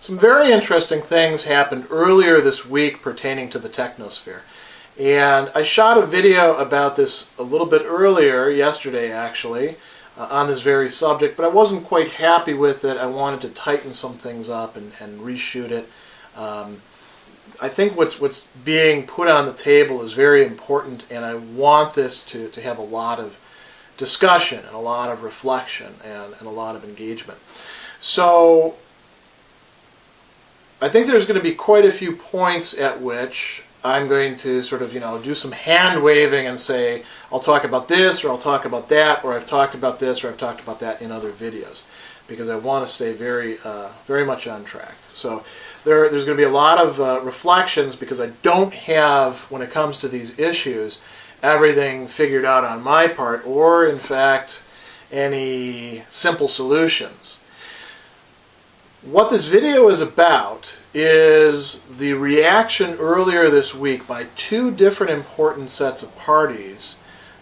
Some very interesting things happened earlier this week pertaining to the technosphere. And I shot a video about this a little bit earlier, yesterday actually, on this very subject, but I wasn't quite happy with it. I wanted to tighten some things up and reshoot it. I think what's being put on the table is very important, and I want this to have a lot of discussion and a lot of reflection and a lot of engagement. So I think there's going to be quite a few points at which I'm going to sort of, do some hand waving and say, I'll talk about this, or I'll talk about that, or I've talked about this, or I've talked about that in other videos, because I want to stay very, very much on track. So there's going to be a lot of reflections, because I don't have, when it comes to these issues, everything figured out on my part, or in fact, any simple solutions. What this video is about is the reaction earlier this week by two different important sets of parties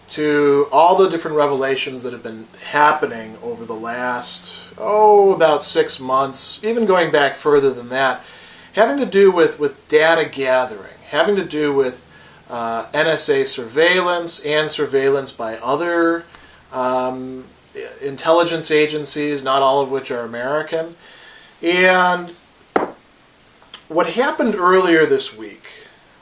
to all the different revelations that have been happening over the last, about 6 months, even going back further than that, having to do with data gathering, having to do with NSA surveillance and surveillance by other intelligence agencies, not all of which are American. And what happened earlier this week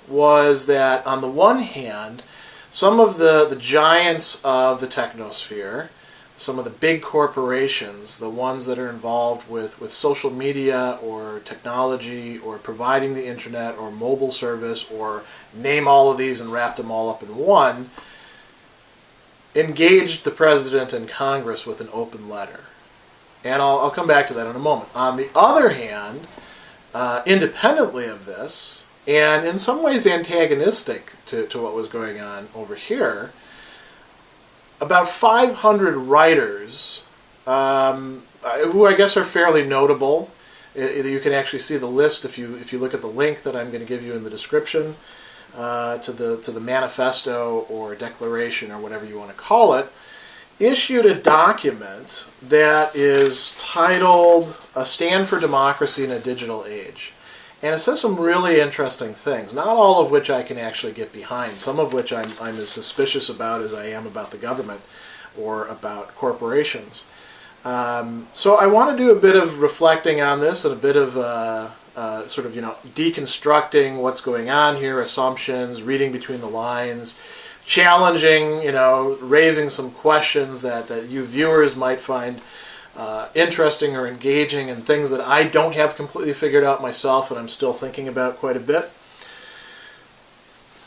was that, on the one hand, some of the giants of the technosphere, some of the big corporations, the ones that are involved with social media or technology or providing the internet or mobile service, or name all of these and wrap them all up in one, engaged the President and Congress with an open letter. And I'll come back to that in a moment. On the other hand, independently of this, and in some ways antagonistic to what was going on over here, about 500 writers, who I guess are fairly notable. You can actually see the list if you look at the link that I'm going to give you in the description to the manifesto or declaration or whatever you want to call it, issued a document that is titled "A Stand for Democracy in a Digital Age." And it says some really interesting things, not all of which I can actually get behind, some of which I'm as suspicious about as I am about the government or about corporations. So I want to do a bit of reflecting on this and a bit of deconstructing what's going on here, assumptions, reading between the lines, challenging, raising some questions that you viewers might find interesting or engaging, and things that I don't have completely figured out myself and I'm still thinking about quite a bit.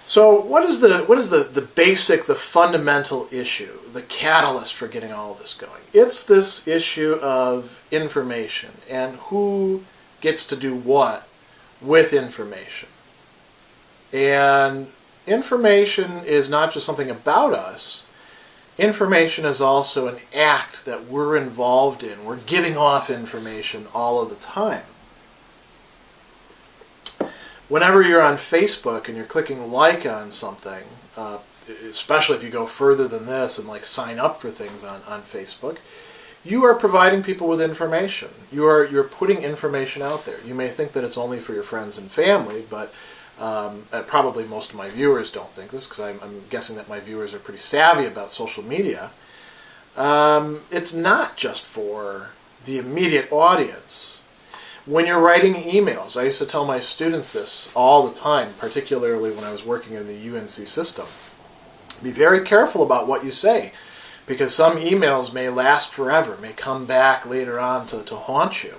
So what is the basic, the fundamental issue, the catalyst for getting all of this going? It's this issue of information and who gets to do what with information. And information is not just something about us. Information is also an act that we're involved in. We're giving off information all of the time. Whenever you're on Facebook and you're clicking like on something, especially if you go further than this and sign up for things on Facebook, you are providing people with information. You're putting information out there. You may think that it's only for your friends and family, but probably most of my viewers don't think this, because I'm guessing that my viewers are pretty savvy about social media. It's not just for the immediate audience. When you're writing emails, I used to tell my students this all the time, particularly when I was working in the UNC system. Be very careful about what you say, because some emails may last forever, may come back later on to haunt you.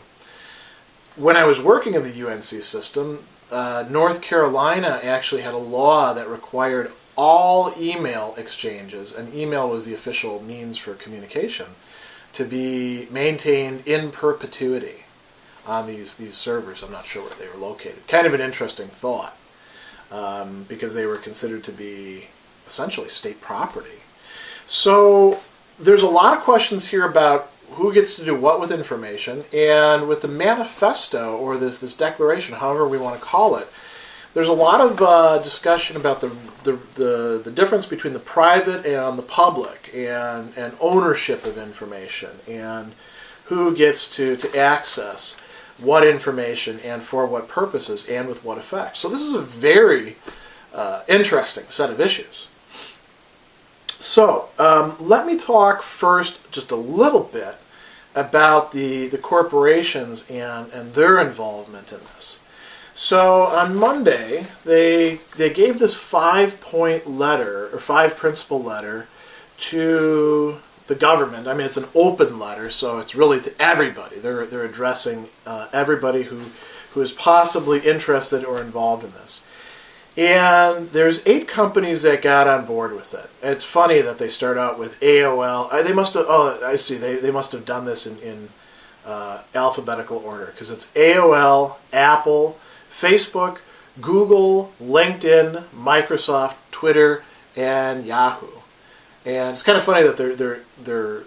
When I was working in the UNC system, North Carolina actually had a law that required all email exchanges, and email was the official means for communication, to be maintained in perpetuity on these servers. I'm not sure where they were located. Kind of an interesting thought, because they were considered to be essentially state property. So there's a lot of questions here about who gets to do what with information, and with the manifesto, or this declaration, however we want to call it, there's a lot of discussion about the difference between the private and the public, and ownership of information, and who gets to access what information and for what purposes and with what effect. So this is a very interesting set of issues. So let me talk first just a little bit about the corporations and their involvement in this. So on Monday, they gave this 5-point letter, or 5-principle letter, to the government. I mean, it's an open letter, so it's really to everybody. They're addressing everybody who is possibly interested or involved in this. And there's 8 companies that got on board with it. It's funny that they start out with AOL. They must have. Oh, I see. They must have done this in alphabetical order, because it's AOL, Apple, Facebook, Google, LinkedIn, Microsoft, Twitter, and Yahoo. And it's kind of funny that they're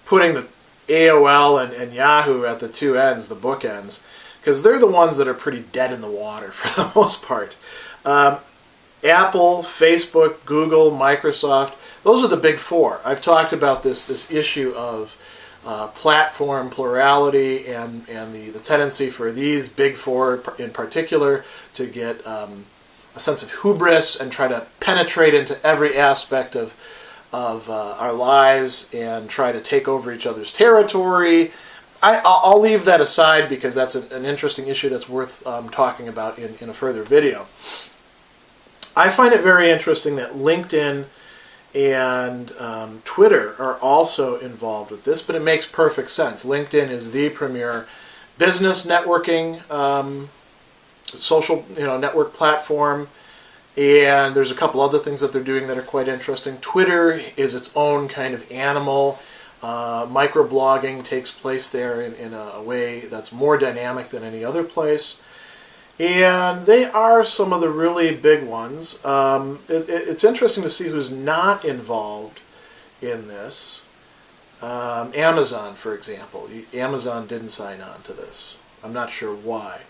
putting the AOL and Yahoo at the two ends, the bookends, because they're the ones that are pretty dead in the water for the most part. Apple, Facebook, Google, Microsoft, those are the big 4. I've talked about this issue of platform plurality and the tendency for these big 4 in particular to get a sense of hubris and try to penetrate into every aspect of our lives and try to take over each other's territory. I'll leave that aside because that's an interesting issue that's worth talking about in a further video. I find it very interesting that LinkedIn and Twitter are also involved with this, but it makes perfect sense. LinkedIn is the premier business networking social network platform, and there's a couple other things that they're doing that are quite interesting. Twitter is its own kind of animal. Microblogging takes place there in a way that's more dynamic than any other place. And they are some of the really big ones. It's interesting to see who's not involved in this. Amazon, for example. Amazon didn't sign on to this. I'm not sure why.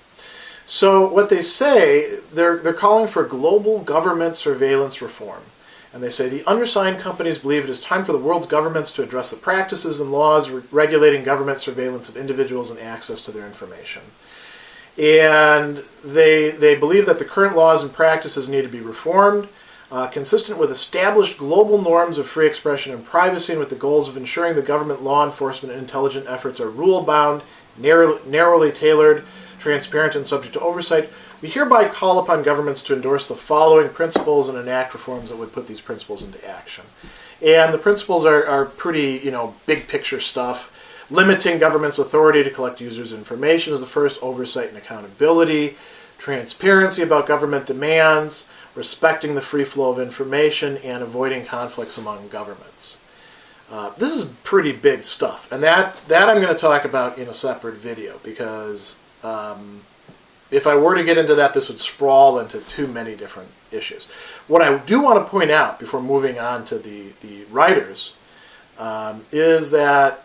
So what they say, they're calling for global government surveillance reform. And they say the undersigned companies believe it is time for the world's governments to address the practices and laws regulating government surveillance of individuals and access to their information. And they believe that the current laws and practices need to be reformed, consistent with established global norms of free expression and privacy, and with the goals of ensuring the government law enforcement and intelligence efforts are rule-bound, narrowly tailored, transparent, and subject to oversight. We hereby call upon governments to endorse the following principles and enact reforms that would put these principles into action. And the principles are pretty, big picture stuff. Limiting government's authority to collect users' information is the first. Oversight and accountability. Transparency about government demands. Respecting the free flow of information, and avoiding conflicts among governments. This is pretty big stuff, and that I'm going to talk about in a separate video, because if I were to get into that, this would sprawl into too many different issues. What I do want to point out before moving on to the writers is that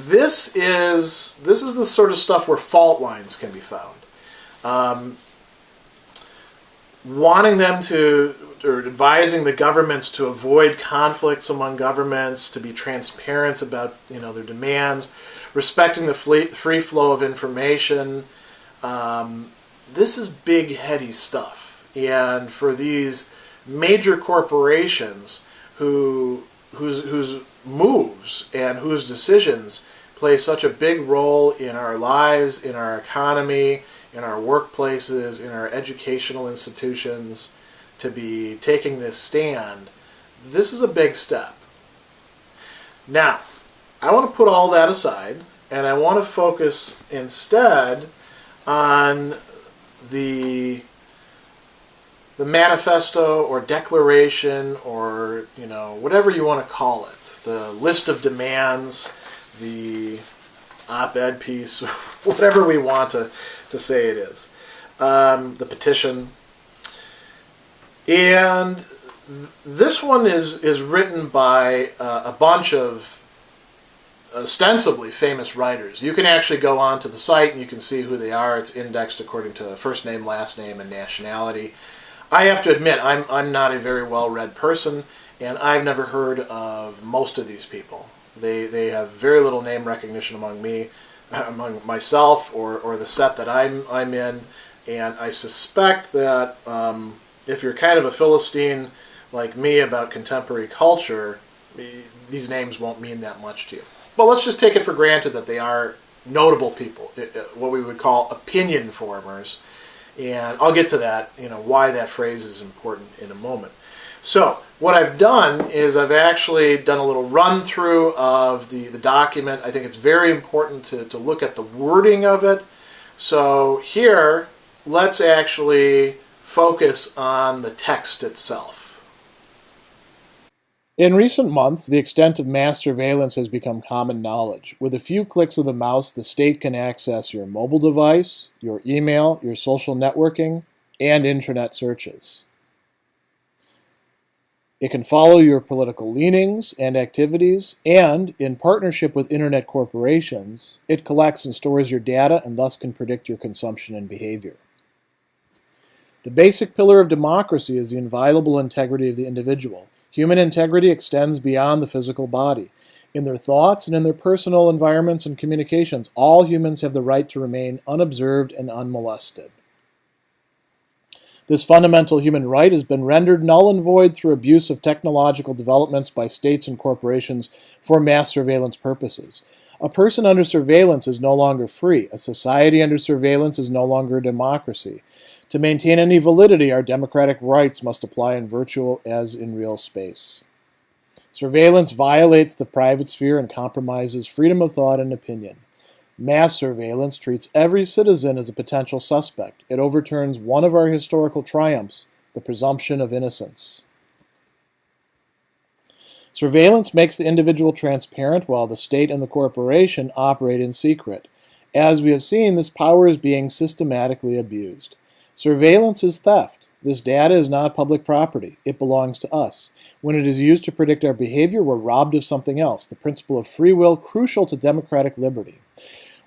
this is the sort of stuff where fault lines can be found. Wanting them or advising the governments to avoid conflicts among governments, to be transparent about their demands, respecting the free flow of information. This is big, heady stuff, and for these major corporations whose moves and whose decisions play such a big role in our lives, in our economy, in our workplaces, in our educational institutions, to be taking this stand, this is a big step. Now, I want to put all that aside, and I want to focus instead on the manifesto or declaration, or whatever you want to call it, the list of demands, the op-ed piece, whatever we want to say it is, the petition. And this one is written by a bunch of ostensibly famous writers. You can actually go onto the site and you can see who they are. It's indexed according to first name, last name, and nationality. I have to admit, I'm not a very well-read person, and I've never heard of most of these people. They have very little name recognition among me. among myself or the set that I'm in, and I suspect that if you're kind of a Philistine like me about contemporary culture, these names won't mean that much to you. But let's just take it for granted that they are notable people, what we would call opinion formers, and I'll get to that, why that phrase is important in a moment. So what I've done is I've actually done a little run through of the document. I think it's very important to look at the wording of it. So here, let's actually focus on the text itself. In recent months, the extent of mass surveillance has become common knowledge. With a few clicks of the mouse, the state can access your mobile device, your email, your social networking, and internet searches. It can follow your political leanings and activities, and, in partnership with internet corporations, it collects and stores your data and thus can predict your consumption and behavior. The basic pillar of democracy is the inviolable integrity of the individual. Human integrity extends beyond the physical body. In their thoughts and in their personal environments and communications, all humans have the right to remain unobserved and unmolested. This fundamental human right has been rendered null and void through abuse of technological developments by states and corporations for mass surveillance purposes. A person under surveillance is no longer free. A society under surveillance is no longer a democracy. To maintain any validity, our democratic rights must apply in virtual as in real space. Surveillance violates the private sphere and compromises freedom of thought and opinion. Mass surveillance treats every citizen as a potential suspect. It overturns one of our historical triumphs, the presumption of innocence. Surveillance makes the individual transparent while the state and the corporation operate in secret. As we have seen, this power is being systematically abused. Surveillance is theft. This data is not public property. It belongs to us. When it is used to predict our behavior, we're robbed of something else, the principle of free will crucial to democratic liberty.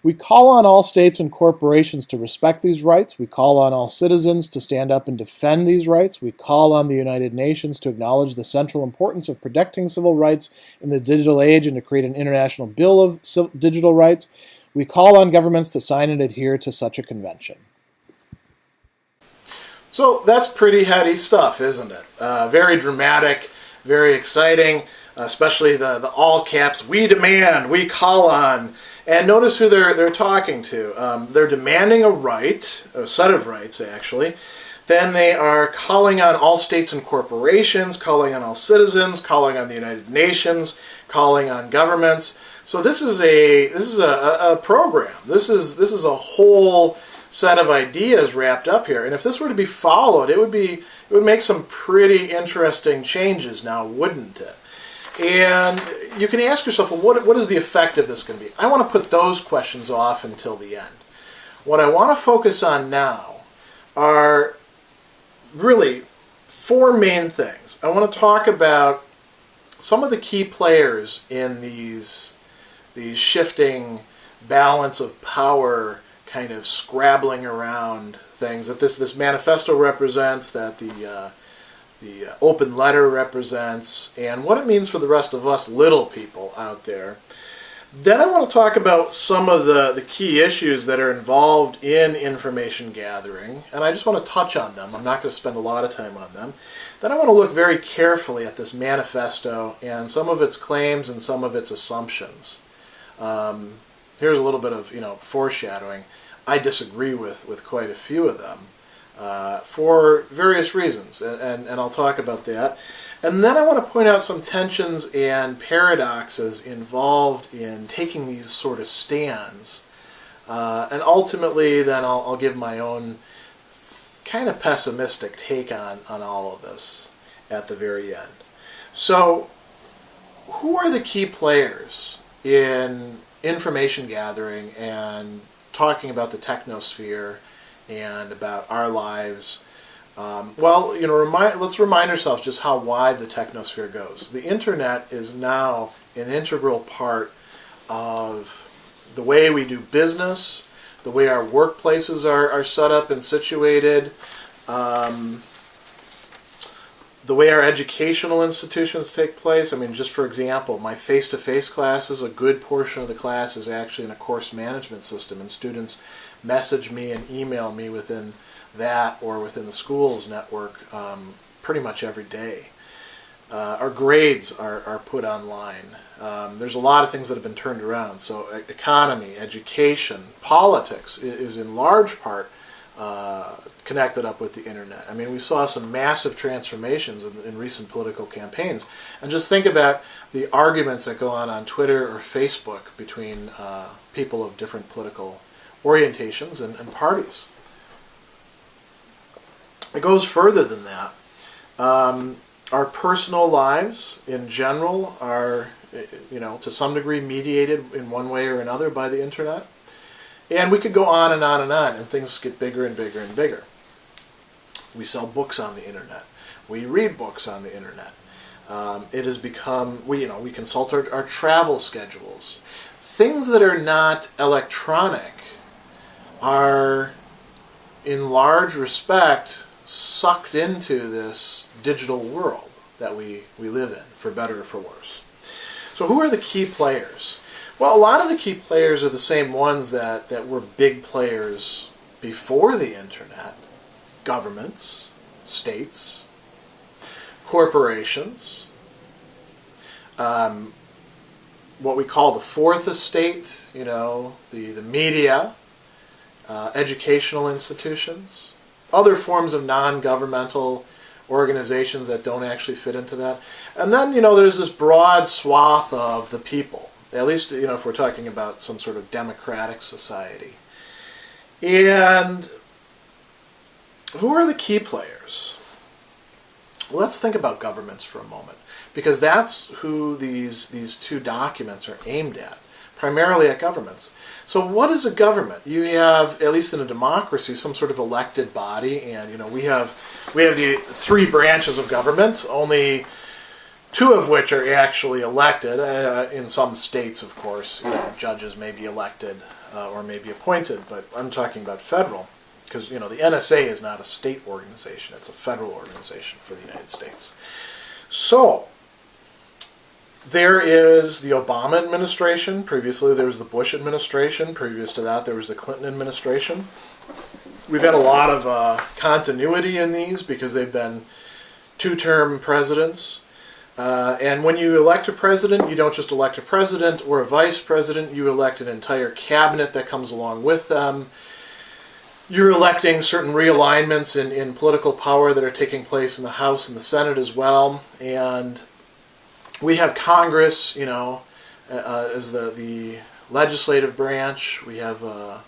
We call on all states and corporations to respect these rights. We call on all citizens to stand up and defend these rights. We call on the United Nations to acknowledge the central importance of protecting civil rights in the digital age and to create an international bill of digital rights. We call on governments to sign and adhere to such a convention. So that's pretty heady stuff, isn't it? Very dramatic, very exciting, especially the all caps, we demand, we call on. And notice who they're talking to. They're demanding a right, a set of rights actually. Then they are calling on all states and corporations, calling on all citizens, calling on the United Nations, calling on governments. So this is a program. This is a whole set of ideas wrapped up here. And if this were to be followed, it would make some pretty interesting changes now, wouldn't it? And you can ask yourself, well, what is the effect of this going to be? I want to put those questions off until the end. What I want to focus on now are really four main things. I want to talk about some of the key players in these shifting balance of power kind of scrabbling around things that this manifesto represents, that the open letter represents, and what it means for the rest of us little people out there. Then I want to talk about some of the key issues that are involved in information gathering, and I just want to touch on them. I'm not going to spend a lot of time on them. Then I want to look very carefully at this manifesto and some of its claims and some of its assumptions. Here's a little bit of foreshadowing. I disagree with quite a few of them. For various reasons, and I'll talk about that. And then I want to point out some tensions and paradoxes involved in taking these sort of stands. And ultimately, then I'll give my own kind of pessimistic take on all of this at the very end. So, who are the key players in information gathering and talking about the technosphere and about our lives? Let's remind ourselves just how wide the technosphere goes. The internet is now an integral part of the way we do business, the way our workplaces are set up and situated, the way our educational institutions take place. I mean, just for example, my face-to-face classes, a good portion of the class is actually in a course management system, and students message me and email me within that or within the school's network pretty much every day. Our grades are put online. There's a lot of things that have been turned around. So economy, education, politics is in large part connected up with the internet. I mean, we saw some massive transformations in recent political campaigns. And just think about the arguments that go on Twitter or Facebook between people of different political orientations and parties. It goes further than that. Our personal lives in general are, to some degree mediated in one way or another by the internet. And we could go on and on and on, and things get bigger and bigger and bigger. We sell books on the internet. We read books on the internet. It has become, we consult our travel schedules. Things that are not electronic are, in large respect, sucked into this digital world that we live in, for better or for worse. So who are the key players? Well, a lot of the key players are the same ones that were big players before the internet. Governments, states, corporations, what we call the fourth estate, the media, educational institutions, other forms of non-governmental organizations that don't actually fit into that. And then, there's this broad swath of the people, at least, if we're talking about some sort of democratic society. And who are the key players? Well, let's think about governments for a moment, because that's who these two documents are aimed at, primarily at governments. So what is a government? You have, at least in a democracy, some sort of elected body, and we have the three branches of government, only two of which are actually elected. In some states, of course, judges may be elected or may be appointed, but I'm talking about federal, because the NSA is not a state organization; it's a federal organization for the United States. So there is the Obama administration. Previously, there was the Bush administration. Previous to that, there was the Clinton administration. We've had a lot of continuity in these because they've been two-term presidents. And when you elect a president, you don't just elect a president or a vice president. You elect an entire cabinet that comes along with them. You're electing certain realignments in political power that are taking place in the House and the Senate as well. And we have Congress, as the legislative branch. We have the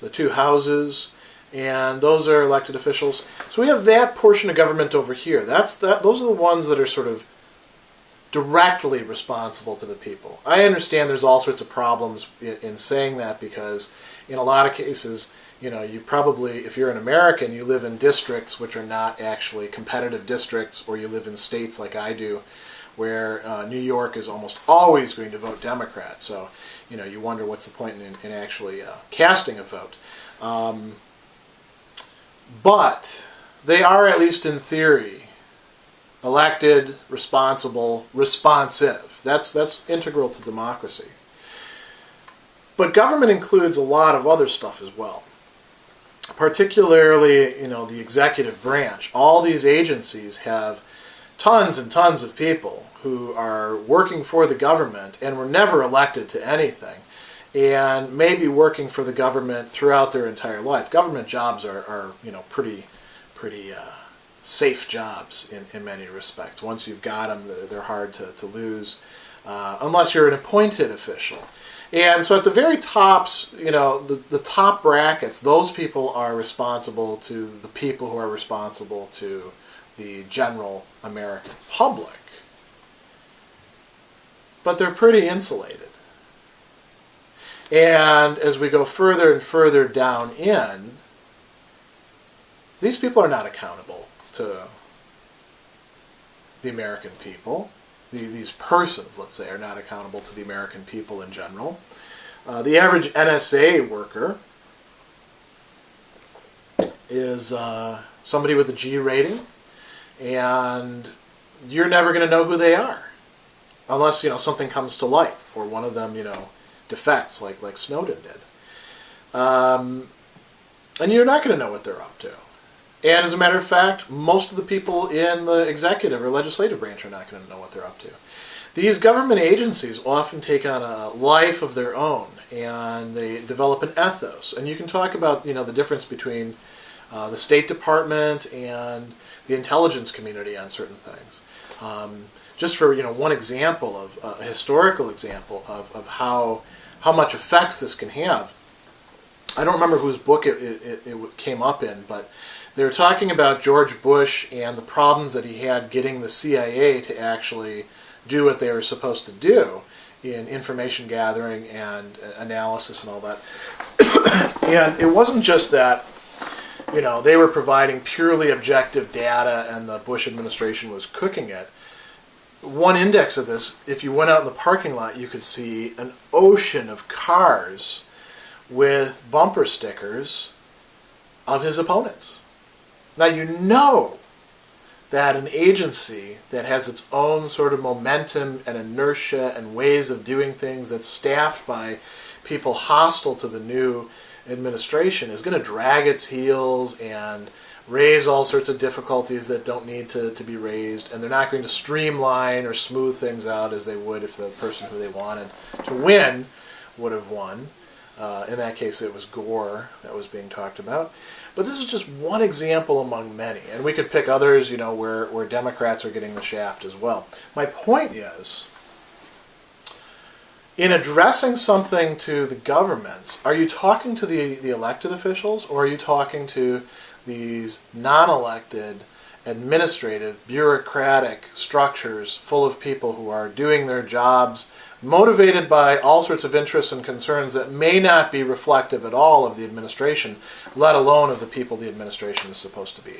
two houses, and those are elected officials. So we have that portion of government over here. Those are the ones that are sort of directly responsible to the people. I understand there's all sorts of problems in saying that, because in a lot of cases, you probably, if you're an American, you live in districts which are not actually competitive districts, or you live in states like I do, where New York is almost always going to vote Democrat. So, you wonder what's the point in actually casting a vote. But they are, at least in theory, elected, responsible, responsive. That's integral to democracy. But government includes a lot of other stuff as well. Particularly, the executive branch. All these agencies have tons and tons of people who are working for the government and were never elected to anything, and may be working for the government throughout their entire life. Government jobs are pretty safe jobs in many respects. Once you've got them, they're hard to lose, unless you're an appointed official. And so at the very tops, the top brackets, those people are responsible to the people who are responsible to the general American public. But they're pretty insulated. And as we go further and further down in, these people are not accountable to the American people. These persons, let's say, are not accountable to the American people in general. The average NSA worker is somebody with a G rating, and you're never going to know who they are unless something comes to light or one of them defects like Snowden did, and you're not going to know what they're up to. And as a matter of fact, most of the people in the executive or legislative branch are not going to know what they're up to. These government agencies often take on a life of their own, and they develop an ethos. And you can talk about the difference between the State Department and the intelligence community on certain things. Just for one example of a historical example of how much effects this can have. I don't remember whose book it came up in, but they were talking about George Bush and the problems that he had getting the CIA to actually do what they were supposed to do in information gathering and analysis and all that. And it wasn't just that they were providing purely objective data and the Bush administration was cooking it. One index of this, if you went out in the parking lot, you could see an ocean of cars with bumper stickers of his opponents. Now that an agency that has its own sort of momentum and inertia and ways of doing things that's staffed by people hostile to the new administration is going to drag its heels and raise all sorts of difficulties that don't need to be raised, and they're not going to streamline or smooth things out as they would if the person who they wanted to win would have won. In that case, it was Gore that was being talked about. But this is just one example among many. And we could pick others, where Democrats are getting the shaft as well. My point is, in addressing something to the governments, are you talking to the elected officials, or are you talking to these non-elected, administrative, bureaucratic structures full of people who are doing their jobs motivated by all sorts of interests and concerns that may not be reflective at all of the administration, let alone of the people the administration is supposed to be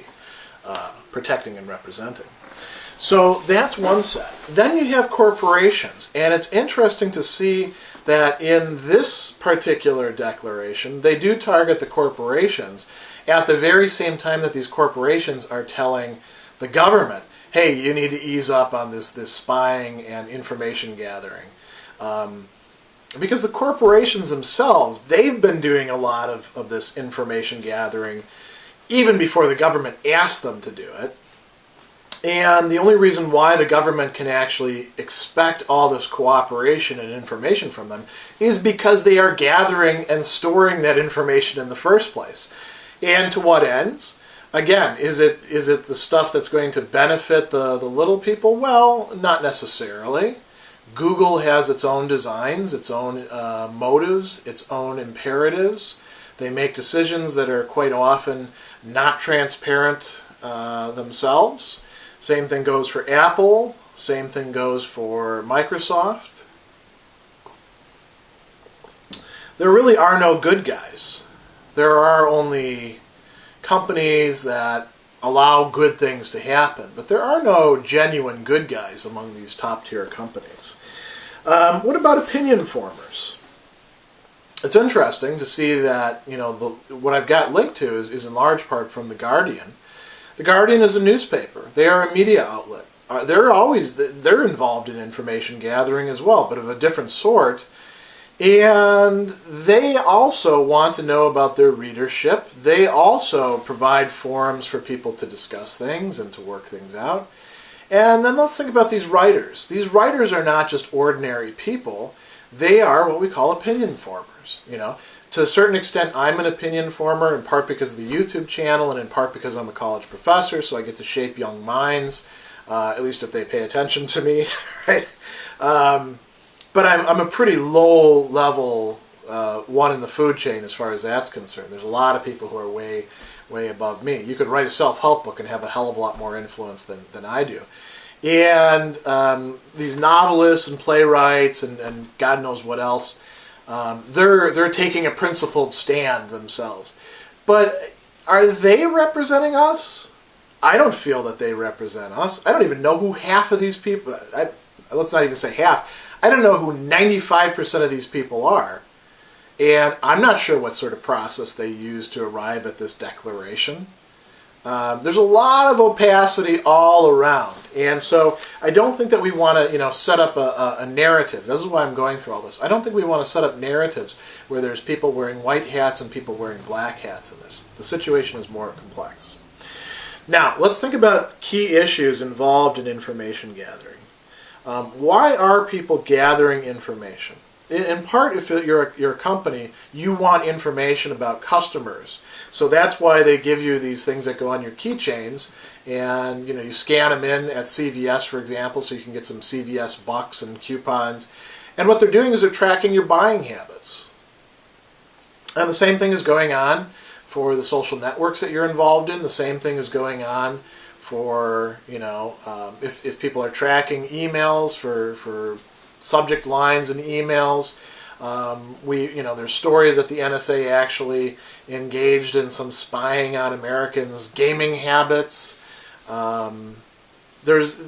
protecting and representing. So that's one set. Then you have corporations, and it's interesting to see that in this particular declaration, they do target the corporations at the very same time that these corporations are telling the government, hey, you need to ease up on this spying and information gathering. Because the corporations themselves, they've been doing a lot of this information gathering even before the government asked them to do it. And the only reason why the government can actually expect all this cooperation and information from them is because they are gathering and storing that information in the first place. And to what ends? Again, is it the stuff that's going to benefit the little people? Well, not necessarily. Google has its own designs, its own motives, its own imperatives. They make decisions that are quite often not transparent themselves. Same thing goes for Apple. Same thing goes for Microsoft. There really are no good guys. There are only companies that allow good things to happen, but there are no genuine good guys among these top-tier companies. What about opinion formers? It's interesting to see that what I've got linked to is in large part from The Guardian. The Guardian is a newspaper. They are a media outlet. They're involved in information gathering as well, but of a different sort. And they also want to know about their readership. They also provide forums for people to discuss things and to work things out. And then let's think about these writers. These writers are not just ordinary people. They are what we call opinion formers. To a certain extent, I'm an opinion former, in part because of the YouTube channel and in part because I'm a college professor, so I get to shape young minds, at least if they pay attention to me, right? But I'm a pretty low-level one in the food chain as far as that's concerned. There's a lot of people who are way above me. You could write a self-help book and have a hell of a lot more influence than I do. And these novelists and playwrights and God knows what else, they're taking a principled stand themselves. But are they representing us? I don't feel that they represent us. I don't even know who half of these people... let's not even say half. I don't know who 95% of these people are. And I'm not sure what sort of process they use to arrive at this declaration. There's a lot of opacity all around. And so I don't think that we want to, set up a narrative. This is why I'm going through all this. I don't think we want to set up narratives where there's people wearing white hats and people wearing black hats in this. The situation is more complex. Now, let's think about key issues involved in information gathering. Why are people gathering information? In part, if you're a company, you want information about customers. So that's why they give you these things that go on your keychains, and you scan them in at CVS, for example, so you can get some CVS bucks and coupons. And what they're doing is they're tracking your buying habits. And the same thing is going on for the social networks that you're involved in. The same thing is going on for, if people are tracking emails for subject lines and emails. There's stories that the NSA actually engaged in some spying on Americans' gaming habits. There's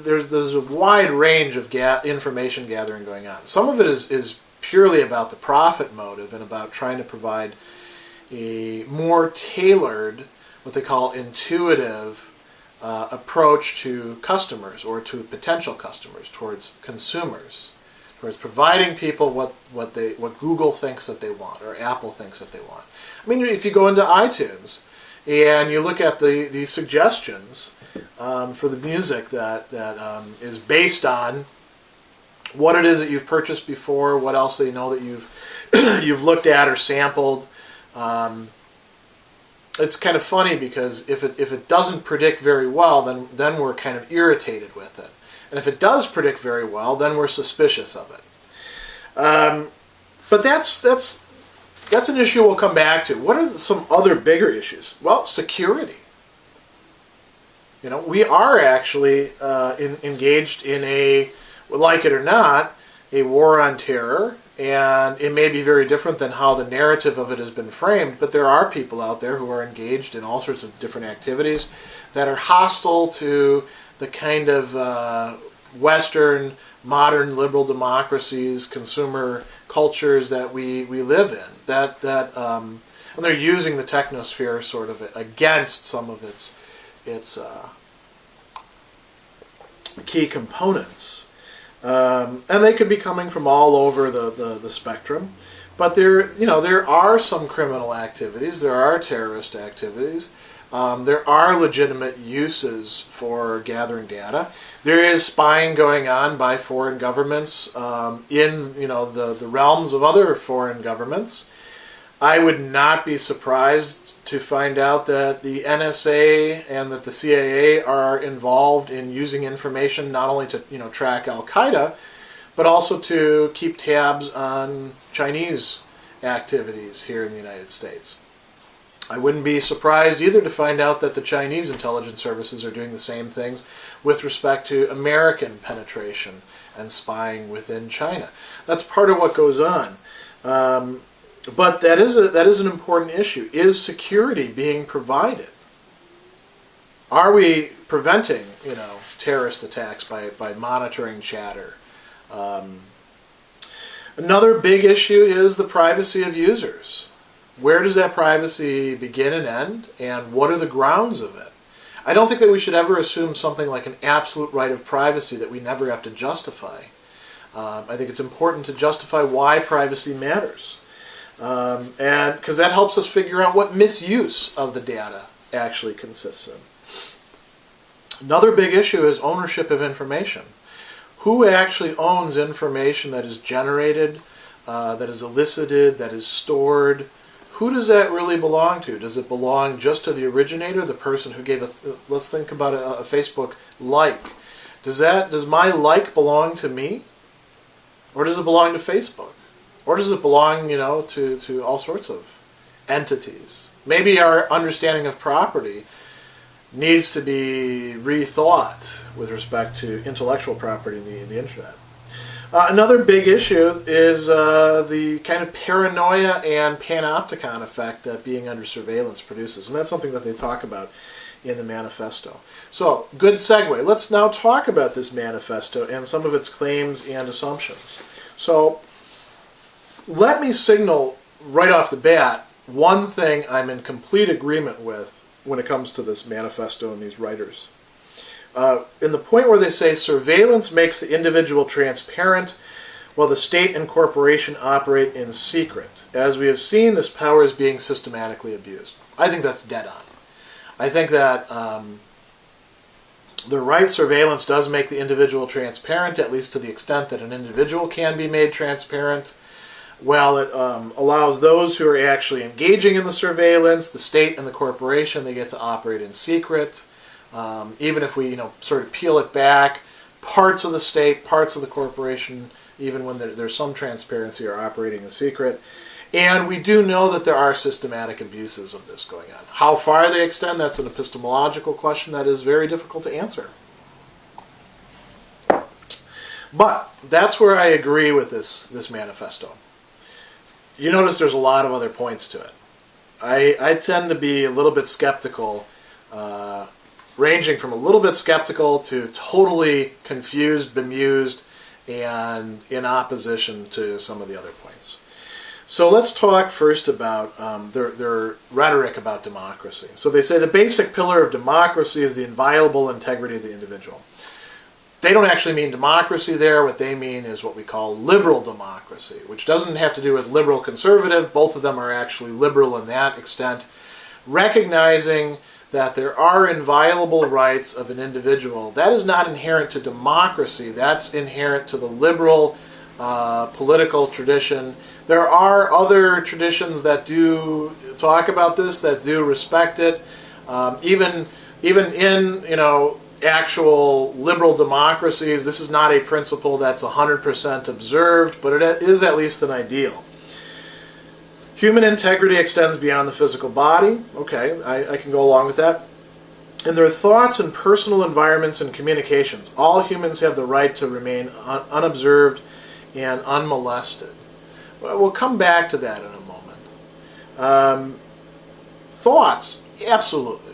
a wide range of information gathering going on. Some of it is purely about the profit motive and about trying to provide a more tailored, what they call intuitive approach to customers or to potential customers, towards consumers. Whereas providing people what Google thinks that they want or Apple thinks that they want. I mean, if you go into iTunes and you look at the suggestions for the music that is based on what it is that you've purchased before, what else they know that you've looked at or sampled. It's kind of funny because if it doesn't predict very well, then we're kind of irritated with it. And if it does predict very well, then we're suspicious of it. But that's an issue we'll come back to. What are some other bigger issues? Well, security. We are actually engaged in a, like it or not, a war on terror. And it may be very different than how the narrative of it has been framed, but there are people out there who are engaged in all sorts of different activities that are hostile to the kind of Western, modern, liberal democracies, consumer cultures that we live in. And they're using the technosphere sort of against some of its key components. And they could be coming from all over the spectrum. But there are some criminal activities. There are terrorist activities. There are legitimate uses for gathering data. There is spying going on by foreign governments in the realms of other foreign governments. I would not be surprised to find out that the NSA and that the CIA are involved in using information not only to track Al-Qaeda, but also to keep tabs on Chinese activities here in the United States. I wouldn't be surprised either to find out that the Chinese intelligence services are doing the same things with respect to American penetration and spying within China. That's part of what goes on. But that is an important issue. Is security being provided? Are we preventing terrorist attacks by monitoring chatter? Another big issue is the privacy of users. Where does that privacy begin and end, and what are the grounds of it? I don't think that we should ever assume something like an absolute right of privacy that we never have to justify. I think it's important to justify why privacy matters. And because that helps us figure out what misuse of the data actually consists in. Another big issue is ownership of information. Who actually owns information that is generated, that is elicited, that is stored? Who does that really belong to? Does it belong just to the originator, the person who gave let's think about a Facebook like. Does my like belong to me? Or does it belong to Facebook? Or does it belong, to all sorts of entities? Maybe our understanding of property needs to be rethought with respect to intellectual property in the internet. Another big issue is the kind of paranoia and panopticon effect that being under surveillance produces. And that's something that they talk about in the manifesto. So, good segue. Let's now talk about this manifesto and some of its claims and assumptions. So, let me signal right off the bat, one thing I'm in complete agreement with when it comes to this manifesto and these writers. In the point where they say surveillance makes the individual transparent while the state and corporation operate in secret. As we have seen, this power is being systematically abused. I think that's dead on. I think that the right surveillance does make the individual transparent, at least to the extent that an individual can be made transparent, while it allows those who are actually engaging in the surveillance, the state and the corporation, they get to operate in secret. Even if we, sort of peel it back, parts of the state, parts of the corporation, even when there's some transparency, are operating in secret. And we do know that there are systematic abuses of this going on. How far they extend, that's an epistemological question that is very difficult to answer. But that's where I agree with this manifesto. You notice there's a lot of other points to it. I tend to be a little bit skeptical, ranging from a little bit skeptical to totally confused, bemused, and in opposition to some of the other points. So let's talk first about their rhetoric about democracy. So they say the basic pillar of democracy is the inviolable integrity of the individual. They don't actually mean democracy there. What they mean is what we call liberal democracy, which doesn't have to do with liberal conservative. Both of them are actually liberal in that extent, recognizing that there are inviolable rights of an individual. That is not inherent to democracy. That's inherent to the liberal political tradition. There are other traditions that do talk about this, that do respect it. Even in actual liberal democracies, this is not a principle that's 100% observed, but it is at least an ideal. Human integrity extends beyond the physical body. Okay, I can go along with that. In their thoughts and personal environments and communications, all humans have the right to remain unobserved and unmolested. We'll come back to that in a moment. Thoughts, absolutely.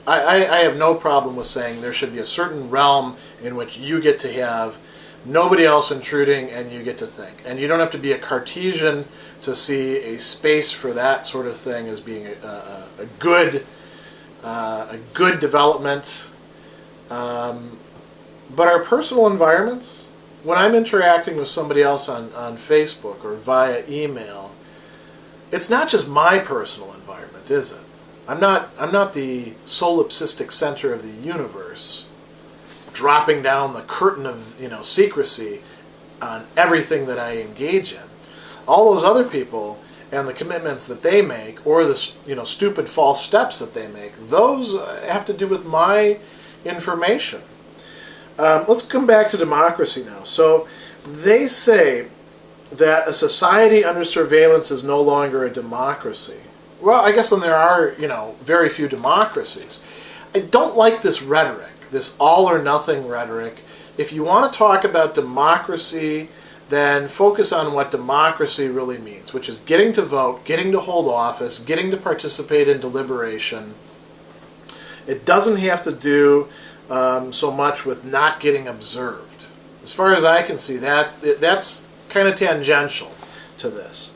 I have no problem with saying there should be a certain realm in which you get to have nobody else intruding and you get to think. And you don't have to be a Cartesian to see a space for that sort of thing as being a good development. But our personal environments, when I'm interacting with somebody else on Facebook or via email, it's not just my personal environment, is it? I'm not the solipsistic center of the universe, dropping down the curtain of secrecy on everything that I engage in. All those other people and the commitments that they make, or the stupid false steps that they make, those have to do with my information. Let's come back to democracy now. So they say that a society under surveillance is no longer a democracy. Well, I guess then there are, very few democracies. I don't like this rhetoric, this all or nothing rhetoric. If you want to talk about democracy, then focus on what democracy really means, which is getting to vote, getting to hold office, getting to participate in deliberation. It doesn't have to do so much with not getting observed. As far as I can see, that's kind of tangential to this.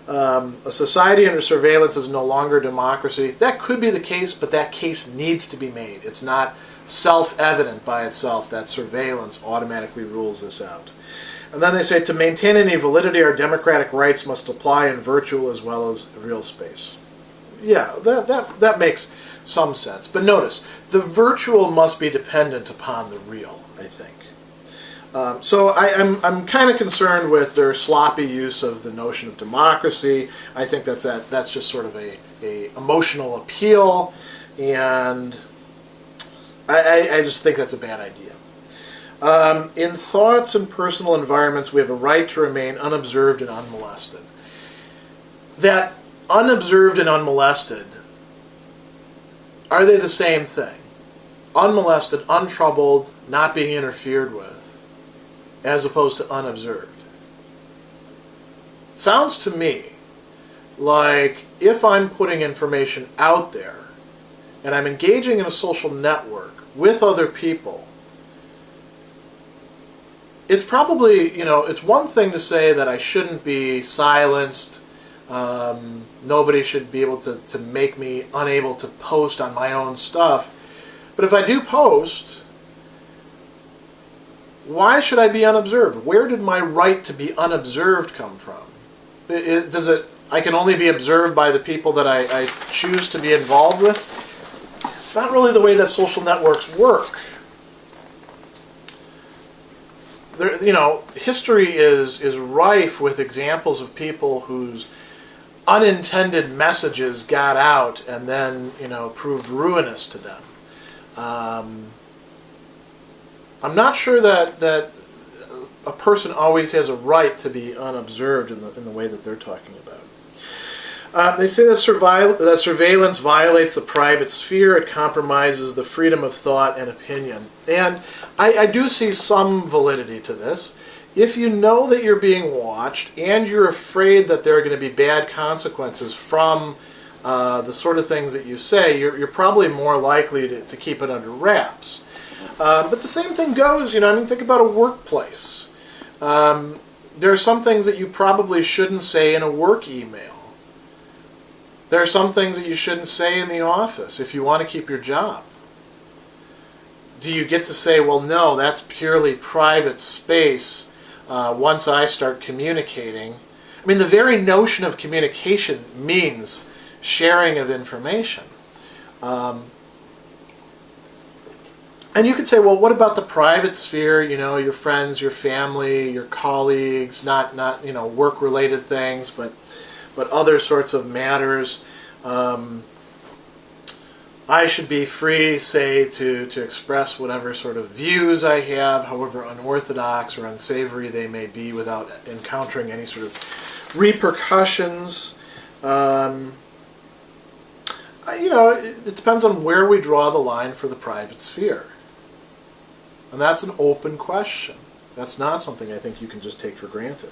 A society under surveillance is no longer democracy. That could be the case, but that case needs to be made. It's not self-evident by itself that surveillance automatically rules this out. And then they say, to maintain any validity, our democratic rights must apply in virtual as well as real space. Yeah, that makes some sense. But notice, the virtual must be dependent upon the real, I think. So I'm kind of concerned with their sloppy use of the notion of democracy. I think that's just sort of a emotional appeal, and I just think that's a bad idea. In thoughts and personal environments, we have a right to remain unobserved and unmolested. That unobserved and unmolested, are they the same thing? Unmolested, untroubled, not being interfered with, as opposed to unobserved. Sounds to me like if I'm putting information out there and I'm engaging in a social network with other people, it's probably, it's one thing to say that I shouldn't be silenced, Nobody should be able to make me unable to post on my own stuff. But if I do post, why should I be unobserved? Where did my right to be unobserved come from? I can only be observed by the people that I choose to be involved with? It's not really the way that social networks work. History is rife with examples of people whose unintended messages got out and then, proved ruinous to them. I'm not sure that a person always has a right to be unobserved in the way that they're talking about. They say that surveillance violates the private sphere. It compromises the freedom of thought and opinion. And I do see some validity to this. If you know that you're being watched and you're afraid that there are going to be bad consequences from the sort of things that you say, you're probably more likely to keep it under wraps. But the same thing goes, think about a workplace. There are some things that you probably shouldn't say in a work email. There are some things that you shouldn't say in the office if you want to keep your job. Do you get to say, well, no, that's purely private space once I start communicating? I mean, the very notion of communication means sharing of information. And you could say, well, what about the private sphere? Your friends, your family, your colleagues, not work-related things, but other sorts of matters. I should be free, say, to express whatever sort of views I have, however unorthodox or unsavory they may be, without encountering any sort of repercussions. It depends on where we draw the line for the private sphere. And that's an open question. That's not something I think you can just take for granted.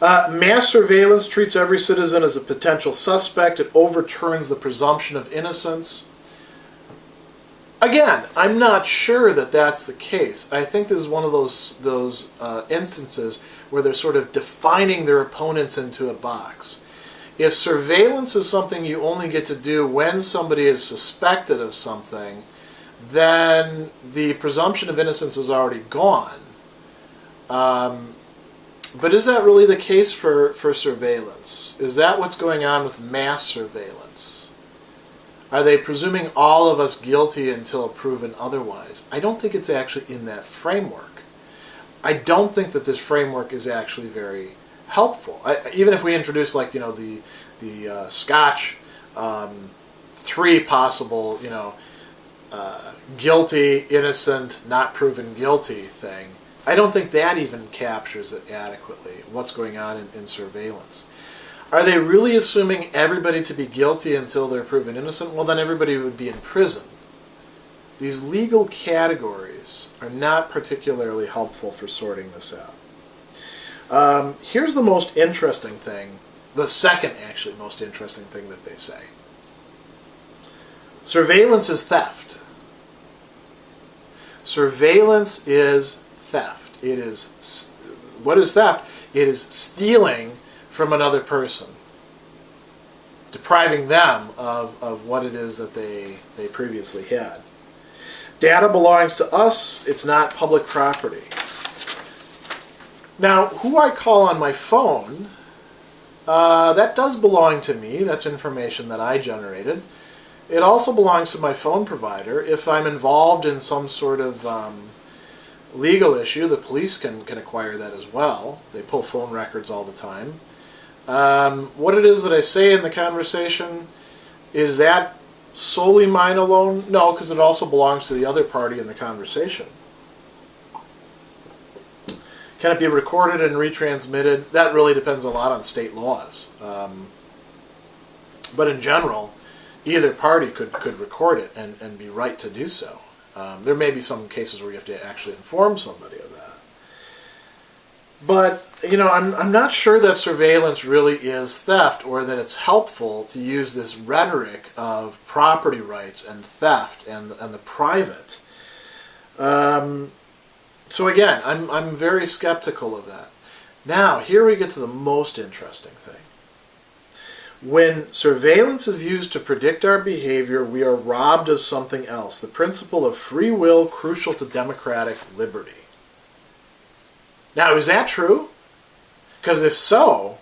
Mass surveillance treats every citizen as a potential suspect. It overturns the presumption of innocence. Again, I'm not sure that that's the case. I think this is one of those instances where they're sort of defining their opponents into a box. If surveillance is something you only get to do when somebody is suspected of something, then the presumption of innocence is already gone. But is that really the case for surveillance? Is that what's going on with mass surveillance? Are they presuming all of us guilty until proven otherwise? I don't think it's actually in that framework. I don't think that this framework is actually very helpful. Even if we introduce, the Scotch 3 possible, guilty, innocent, not proven guilty thing, I don't think that even captures it adequately, what's going on in surveillance. Are they really assuming everybody to be guilty until they're proven innocent? Well, then everybody would be in prison. These legal categories are not particularly helpful for sorting this out. Here's the most interesting thing, the second actually most interesting thing that they say. Surveillance is theft. Surveillance is theft. What is theft? It is stealing from another person, depriving them of what it is that they previously had. Data belongs to us. It's not public property. Now, who I call on my phone, that does belong to me. That's information that I generated. It also belongs to my phone provider. If I'm involved in some sort of legal issue, the police can acquire that as well. They pull phone records all the time. What it is that I say in the conversation, is that solely mine alone? No, because it also belongs to the other party in the conversation. Can it be recorded and retransmitted? That really depends a lot on state laws. But in general, either party could record it and be right to do so. There may be some cases where you have to actually inform somebody of that. But, I'm not sure that surveillance really is theft, or that it's helpful to use this rhetoric of property rights and theft and the private. So again, I'm very skeptical of that. Now, here we get to the most interesting thing. When surveillance is used to predict our behavior, we are robbed of something else, the principle of free will crucial to democratic liberty. Now, is that true? Because if so,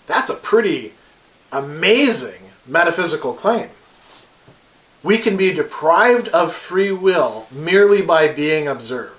that's a pretty amazing metaphysical claim. We can be deprived of free will merely by being observed.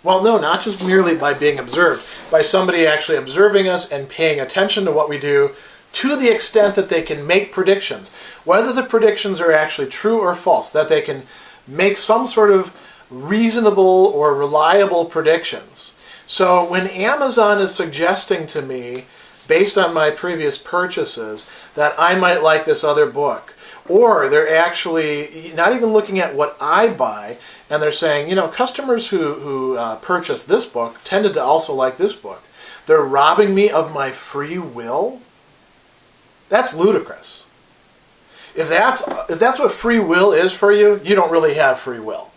Well, no, not just merely by being observed, by somebody actually observing us and paying attention to what we do to the extent that they can make predictions, whether the predictions are actually true or false, that they can make some sort of reasonable or reliable predictions. So when Amazon is suggesting to me, based on my previous purchases, that I might like this other book, or they're actually not even looking at what I buy, and they're saying, customers who purchase this book tended to also like this book. They're robbing me of my free will? That's ludicrous. If that's what free will is for you, you don't really have free will.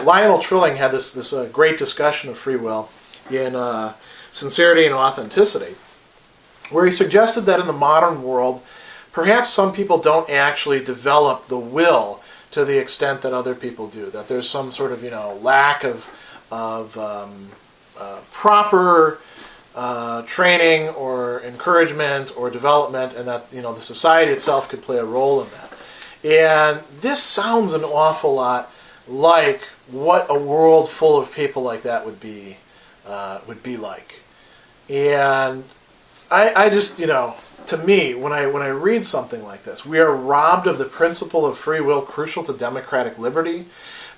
Lionel Trilling had this great discussion of free will in Sincerity and Authenticity, where he suggested that in the modern world, perhaps some people don't actually develop the will to the extent that other people do. That there's some sort of lack of proper training or encouragement or development, and that the society itself could play a role in that. And this sounds an awful lot like what a world full of people like that would be like. And I just to me, when I read something like this, we are robbed of the principle of free will crucial to democratic liberty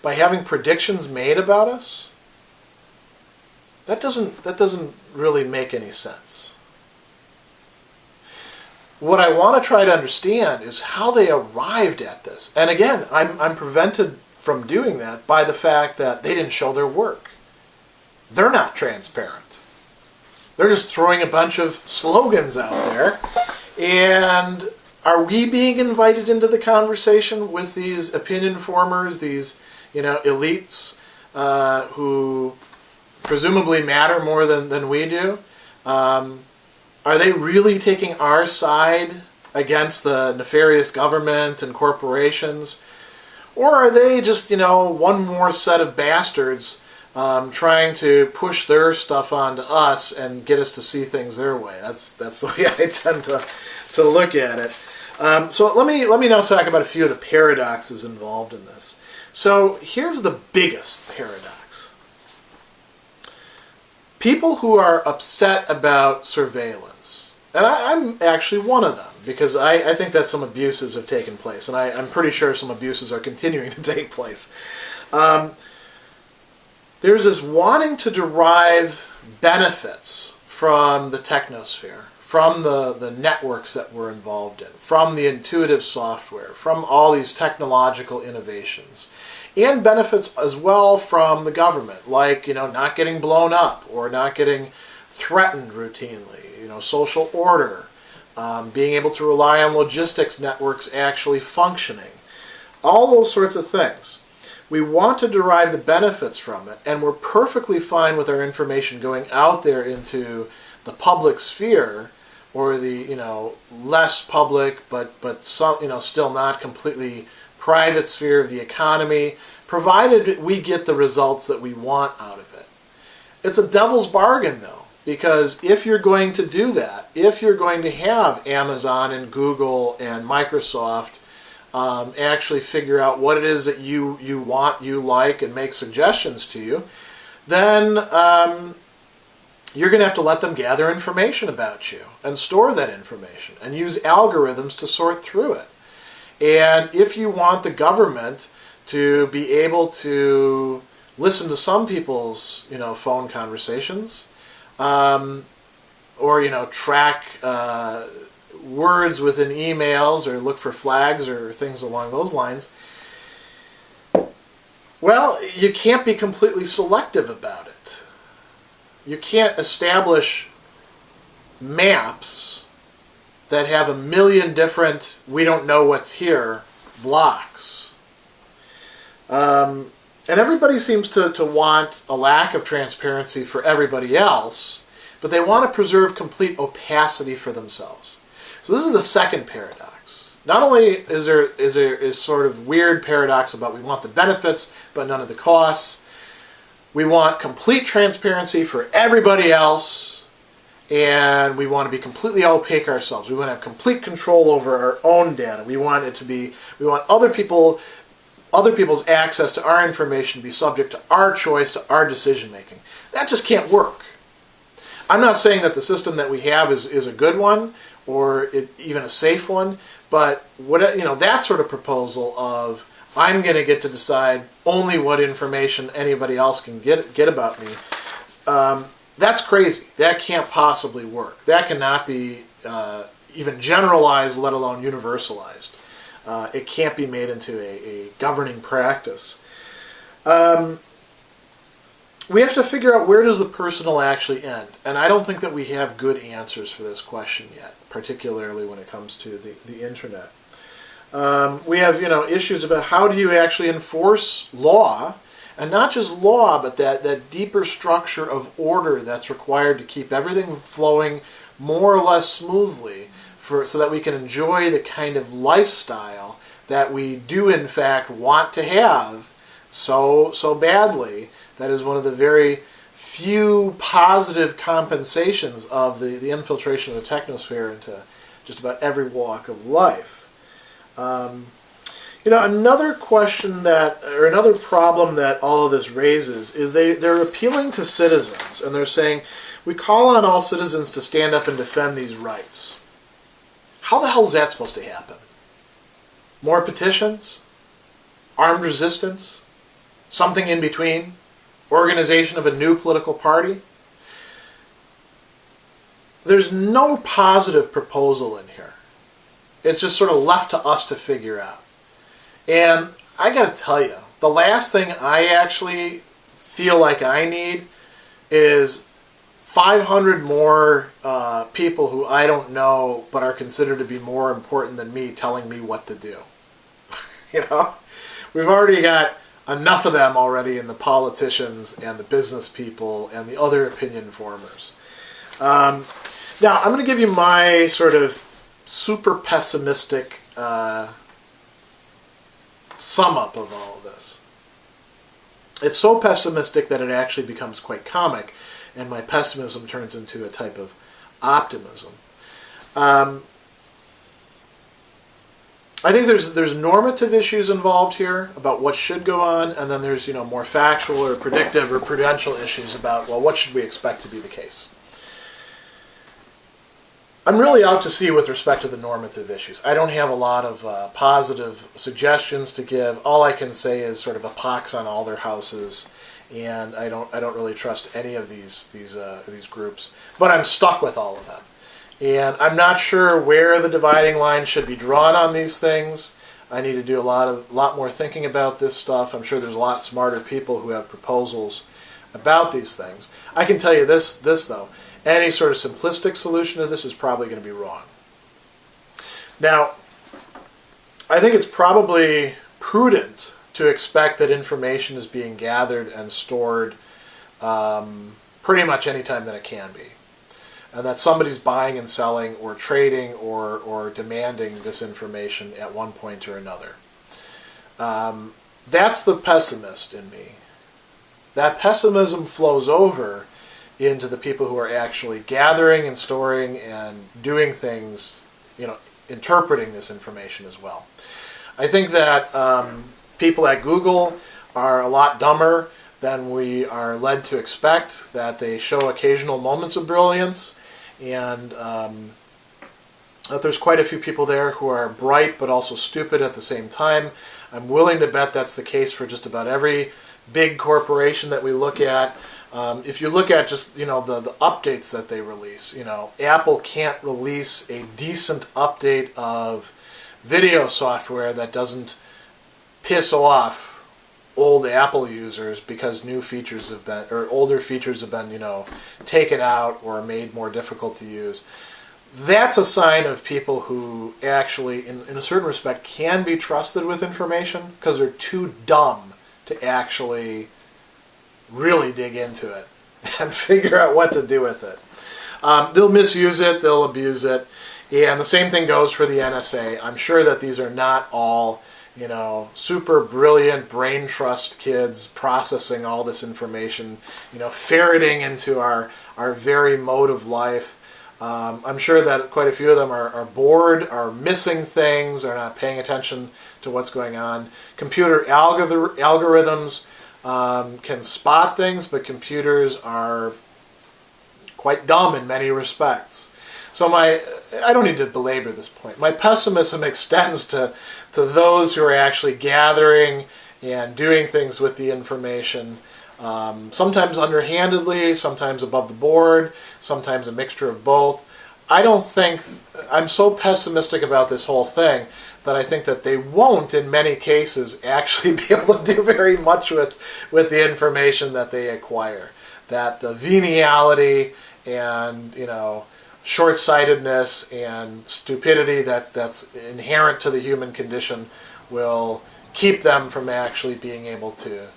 by having predictions made about us. That doesn't really make any sense. What I want to try to understand is how they arrived at this. And again, I'm prevented from doing that by the fact that they didn't show their work. They're not transparent. They're just throwing a bunch of slogans out there. And are we being invited into the conversation with these opinion formers, these elites who presumably matter more than we do? Are they really taking our side against the nefarious government and corporations? Or are they just, one more set of bastards trying to push their stuff onto us and get us to see things their way? That's the way I tend to look at it. So let me now talk about a few of the paradoxes involved in this. So here's the biggest paradox. People who are upset about surveillance, and I'm actually one of them, because I think that some abuses have taken place, and I'm pretty sure some abuses are continuing to take place. There's this wanting to derive benefits from the technosphere, from the networks that we're involved in, from the intuitive software, from all these technological innovations, and benefits as well from the government, like not getting blown up or not getting threatened routinely, social order, being able to rely on logistics networks actually functioning, all those sorts of things. We want to derive the benefits from it, and we're perfectly fine with our information going out there into the public sphere, or the less public but some still not completely private sphere of the economy, provided we get the results that we want out of it. It's a devil's bargain, though, because if you're going to do that, if you're going to have Amazon and Google and Microsoft actually figure out what it is that you want, you like, and make suggestions to you, then you're going to have to let them gather information about you and store that information and use algorithms to sort through it. And if you want the government to be able to listen to some people's phone conversations, or track words within emails, or look for flags or things along those lines, well, you can't be completely selective about it. You can't establish maps that have a million different "we don't know what's here" blocks. And everybody seems to want a lack of transparency for everybody else, but they want to preserve complete opacity for themselves. So this is the second paradox. Not only is there sort of weird paradox about we want the benefits but none of the costs. We want complete transparency for everybody else, and we want to be completely opaque ourselves. We want to have complete control over our own data. We want other people's access to our information to be subject to our choice, to our decision making. That just can't work. I'm not saying that the system that we have is a good one or even a safe one, but that sort of proposal of I'm going to get to decide only what information anybody else can get about me, that's crazy. That can't possibly work. That cannot be even generalized, let alone universalized. It can't be made into a governing practice. We have to figure out, where does the personal actually end? And I don't think that we have good answers for this question yet, particularly when it comes to the internet. We have issues about how do you actually enforce law, and not just law, but that deeper structure of order that's required to keep everything flowing more or less smoothly, so that we can enjoy the kind of lifestyle that we do in fact want to have so badly. That is one of the very few positive compensations of the infiltration of the technosphere into just about every walk of life. Another question another problem that all of this raises is they're appealing to citizens, and they're saying, we call on all citizens to stand up and defend these rights. How the hell is that supposed to happen? More petitions? Armed resistance? Something in between? Organization of a new political party? There's no positive proposal in here. It's just sort of left to us to figure out. And I got to tell you, the last thing I actually feel like I need is 500 more people who I don't know but are considered to be more important than me telling me what to do. We've already got enough of them already in the politicians and the business people and the other opinion formers. Now, I'm going to give you my sort of super pessimistic sum up of all of this. It's so pessimistic that it actually becomes quite comic, and my pessimism turns into a type of optimism. I think there's normative issues involved here about what should go on, and then there's more factual or predictive or prudential issues about, well, what should we expect to be the case. I'm really out to sea with respect to the normative issues. I don't have a lot of positive suggestions to give. All I can say is sort of a pox on all their houses, and I don't really trust any of these groups. But I'm stuck with all of them, and I'm not sure where the dividing line should be drawn on these things. I need to do a lot more thinking about this stuff. I'm sure there's a lot smarter people who have proposals about these things. I can tell you this though. Any sort of simplistic solution to this is probably going to be wrong. Now, I think it's probably prudent to expect that information is being gathered and stored pretty much any time that it can be. And that somebody's buying and selling or trading or demanding this information at one point or another. That's the pessimist in me. That pessimism flows over into the people who are actually gathering and storing and doing things, interpreting this information as well. I think that people at Google are a lot dumber than we are led to expect, that they show occasional moments of brilliance, and that there's quite a few people there who are bright but also stupid at the same time. I'm willing to bet that's the case for just about every big corporation that we look at. If you look at just the updates that they release, Apple can't release a decent update of video software that doesn't piss off old Apple users because new features have been, or older features have been, taken out or made more difficult to use. That's a sign of people who actually, in a certain respect, can be trusted with information because they're too dumb to actually really dig into it and figure out what to do with it. They'll misuse it, they'll abuse it, and the same thing goes for the NSA. I'm sure that these are not all, super brilliant brain trust kids processing all this information, ferreting into our very mode of life. I'm sure that quite a few of them are bored, are missing things, are not paying attention to what's going on. Computer algorithms can spot things, but computers are quite dumb in many respects. So I don't need to belabor this point. My pessimism extends to those who are actually gathering and doing things with the information, sometimes underhandedly, sometimes above the board, sometimes a mixture of both. I'm so pessimistic about this whole thing that I think that they won't, in many cases, actually be able to do very much with the information that they acquire. That the veniality and, short-sightedness and stupidity that's inherent to the human condition will keep them from actually being able to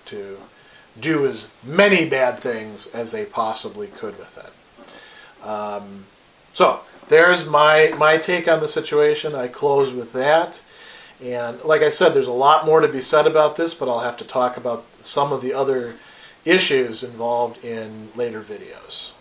do as many bad things as they possibly could with it. So there's my take on the situation. I close with that. And like I said, there's a lot more to be said about this, but I'll have to talk about some of the other issues involved in later videos.